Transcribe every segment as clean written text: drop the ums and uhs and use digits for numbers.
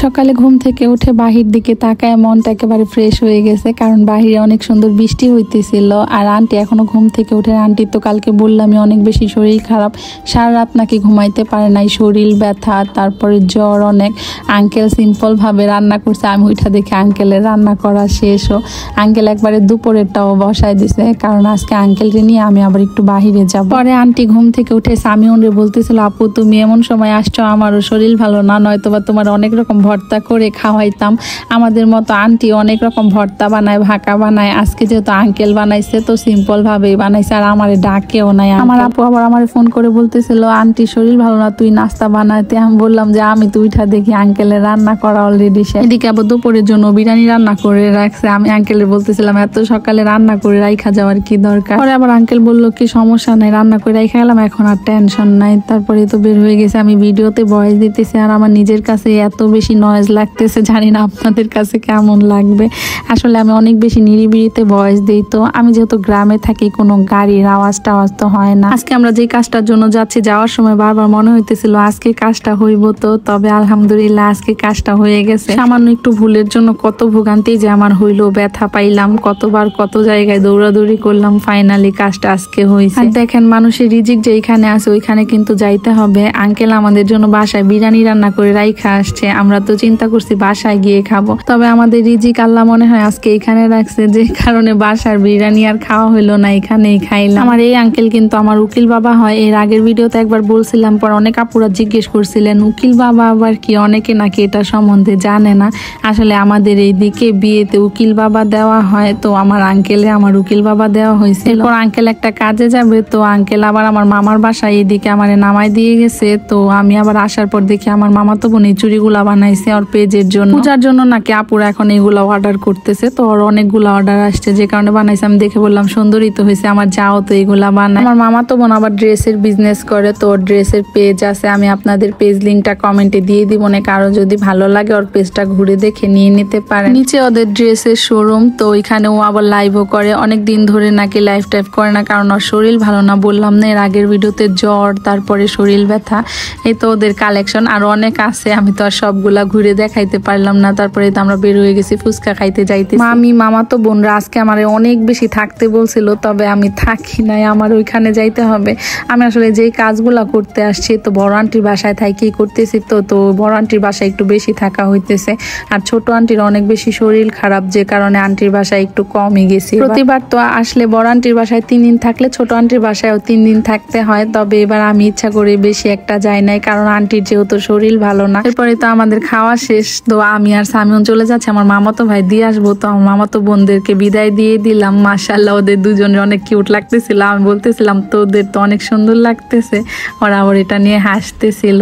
সকালে ঘুম থেকে উঠে বাহির দিকে তাকায় মনটা একেবারে ফ্রেশ হয়ে গেছে, কারণ বাহিরে অনেক সুন্দর বৃষ্টি হইতেছিল। আর আন্টি এখনো ঘুম থেকে উঠে, আন্টির তো কালকে বললামই অনেক বেশি শরীর খারাপ, সারা রাত নাকি ঘুমাইতে পারে নাই, শরীর ব্যথা, তারপরে জ্বর অনেক। আঙ্কেল সিম্পল ভাবে রান্না করছে, আমি ওইটা দেখে আঙ্কেলের রান্না করা শেষও। আঙ্কেল একবারে দুপুরেরটাও বসায় দিছে, কারণ আজকে আঙ্কেলকে নিয়ে আমি আবার একটু বাহিরে যাব। পরে আন্টি ঘুম থেকে উঠে সামিউনরে বলতেছিল, আপু তুমি এমন সময় আসছো, আমারও শরীর ভালো না, নয়তোবা তোমার অনেক রকম ভর্তা করে খাওয়াইতাম। আমাদের মতো আন্টি অনেক রকম ভর্তা বানায়, ভাকা বানায়, আজকে যেহেতু আঙ্কেল বানাইছে তো সিম্পল ভাবেই বানাইছে, আর আমারে ডাকেও নাই। আমার আপু আবার আমার ফোন করে বলতেছিল, আন্টি শরীর ভালো না, তুই নাস্তা বানাইতে। আমি বললাম যে আমি তো উঠা দেখি আঙ্কেলের রান্না করা অলরেডি শেষ। এদিকে আবার দুপুরের জন্য বিরিয়ানি রান্না করে রাখছে। আমি আঙ্কেলের বলতেছিলাম এত সকালে রান্না করে রাইখা যাওয়ার কি দরকার। পরে আবার আঙ্কেল বললো কি সমস্যা নাই, রান্না করে রাইখা গেলাম, এখন আর টেনশন নাই। তারপরে তো বের হয়ে গেছে, আমি ভিডিওতে ভয়েস দিতেছি আর আমার নিজের কাছে এত বেশি নয়েজ লাগতেছে, জানি না আপনাদের কাছে কেমন লাগবে। আসলে আমি অনেক বেশি নিরিবিলিতে ভয়েস দিই, তো আমি যেহেতু গ্রামে থাকি কোনো গাড়ির আওয়াজ টাওয়াজ তো হয় না। আজকে আমরা যে কাজটার জন্য যাচ্ছি, যাওয়ার সময় বারবার মনে হইতেছিল আজকে কাজটা হইব, তো তবে আলহামদুলিল্লাহ আজকে কাজটা হয়ে গেছে। সামান্য একটু ভুলের জন্য কত ভোগান্তি যে আমার হইলো, ব্যথা পাইলাম, কতবার কত জায়গায় দৌড়াদৌড়ি করলাম, ফাইনালি কাজটা আজকে হয়েছে। আর দেখেন মানুষের রিজিক যেখানে আছে ওইখানে কিন্তু যাইতে হবে। আঙ্কেল আমাদের জন্য বাসায় বিরিয়ানি রান্না করে রাইখা আসছে, আমরা তো চিন্তা করছি বাসায় গিয়ে খাবো, তবে আমাদের রিজিক আল্লাহ মনে হয় আজকে এখানে রাখছে, যে কারণে বাসার বিরিয়ানি আর খাওয়া হইলো না, এখানেই খাইলাম। আমার এই আঙ্কেল কিন্তু আমার উকিল বাবা হয়, এর আগের ভিডিওতে একবার বলছিলাম, পর অনেক আপুরা জিজ্ঞেস করছিলেন উকিল বাবা আবার কি, অনেকে নাকি এটা সম্বন্ধে জানে না। আসলে আমাদের এইদিকে বিয়েতে উকিল বাবা দেওয়া হয়, তো আমার আঙ্কেলে আমার উকিল বাবা দেওয়া হয়েছে। এরপর আঙ্কেল একটা কাজে যাবে, তো আঙ্কেল আবার আমার মামার বাসায় এইদিকে আমার নামাই দিয়ে গেছে। তো আমি আবার আসার পর দেখি আমার মামা তো বোন এই চুড়িগুলা বানাইছে ওর পেজের জন্য, পূজার জন্য নাকি আপুরা এখন এইগুলা অর্ডার করতেছে, তো ওর অনেকগুলা অর্ডার আসছে, যে কারণে বানাইছে। আমি দেখে বললাম সুন্দরই তো হয়েছে, আমার যাও তো এইগুলা বানায়। আমার মামা তো বোন আবার ড্রেসের বিজনেস করে, তো ওর ড্রেসের পেজ আছে, আমি আপনাদের পেজ লিঙ্কটা কমেন্টে দিয়ে দিব, না কারো যদি ভালো লাগে ওর পেজটা ঘুরে দেখে নিয়ে নিতে পারে। নিচে ওদের ড্রেসের শোরুম, তো ওইখানে ও আবার লাইভও করে, অনেক দিন ধরে নাকি লাইভ টাইভ করে না, কারণ ওর শরীর ভালো না, বললাম না এর আগের ভিডিওতে জ্বর, তারপরে শরীর ব্যথা। এই তো ওদের কালেকশন আরো অনেক আছে, আমি তো আর সবগুলা ঘুরে দেখাইতে পারলাম না। তারপরে তো আমরা বের হয়ে গেছি ফুচকা খাইতে যাইতে। মামি মামা তো বোনরা আজকে আমার অনেক বেশি থাকতে বলছিল, তবে আমি থাকি নাই, আমার ওইখানে যাইতে হবে। আমি আসলে যেই কাজগুলা করতে আসছি, তো বড় আন্টির বাসায় থাকি করতেছি, তো বড় আন্টির বাসায় একটু বেশি থাকা হইতেছে, আর ছোট আন্টির অনেক বেশি শরীর খারাপ, যে কারণে আন্টির বাসায় একটু কমই গেছি। প্রতিবার তো আসলে বড় আন্টির বাসায় 3 দিন থাকলে ছোট আন্টির বাসায়ও 3 দিন থাকতে হয়, তবে এবার আমি ইচ্ছা করে বেশি একটা যাই নাই, কারণ আন্টির যেহেতু শরীর ভালো না। এরপরে তো আমাদের খাওয়া শেষ, তো আমি আর সামিউন চলে যাচ্ছে আমার মামাতো ভাই দিয়ে আসবো, তো আমার মামাতো বোনদেরকে বিদায় দিয়ে দিলাম। মাশাআল্লাহ ওদের দুজনের অনেক কিউট লাগতেছিল, আমি বলতেছিলাম তো ওদের তো অনেক সুন্দর লাগতেছে, ওরা আবার এটা নিয়ে হাসতেছিল।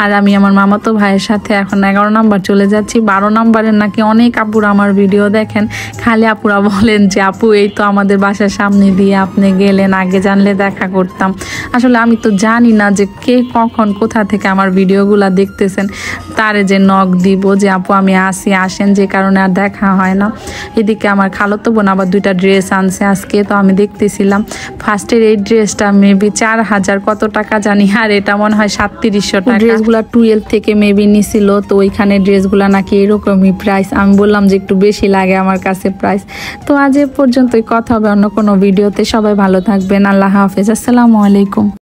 আর আমি আমার মামাতো ভাইয়ের সাথে এখন 11 নাম্বার চলে যাচ্ছি। 12 নাম্বারের নাকি অনেক আপুরা আমার ভিডিও দেখেন, খালি আপুরা বলেন যে আপু এই তো আমাদের বাসার সামনে দিয়ে আপনি গেলেন, আগে জানলে দেখা করতাম। আসলে আমি তো জানি না যে কে কখন কোথা থেকে আমার ভিডিওগুলা দেখতেছেন, তারে যে নক দিব যে আপু আমি আসি, আসেন, যে কারণে আর দেখা হয় না। এদিকে আমার খালাতো বোন আবার 2টা ড্রেস আনছে আজকে, তো আমি দেখতেছিলাম ফার্স্টের এই ড্রেসটা মেবি 4000 কত টাকা জানি, আর এটা মনে হয় 3700 টাকা। ড্রেসগুলা 12 থেকে মেবি নিছিল, তো ওইখানে ড্রেসগুলা নাকি এরকমই প্রাইস। আমি বললাম যে একটু বেশি লাগে আমার কাছে প্রাইস। তো আজ এ পর্যন্তই, কথা হবে অন্য কোনো ভিডিওতে। সবাই ভালো থাকবেন, আল্লাহ হাফেজ, আসসালামু আলাইকুম।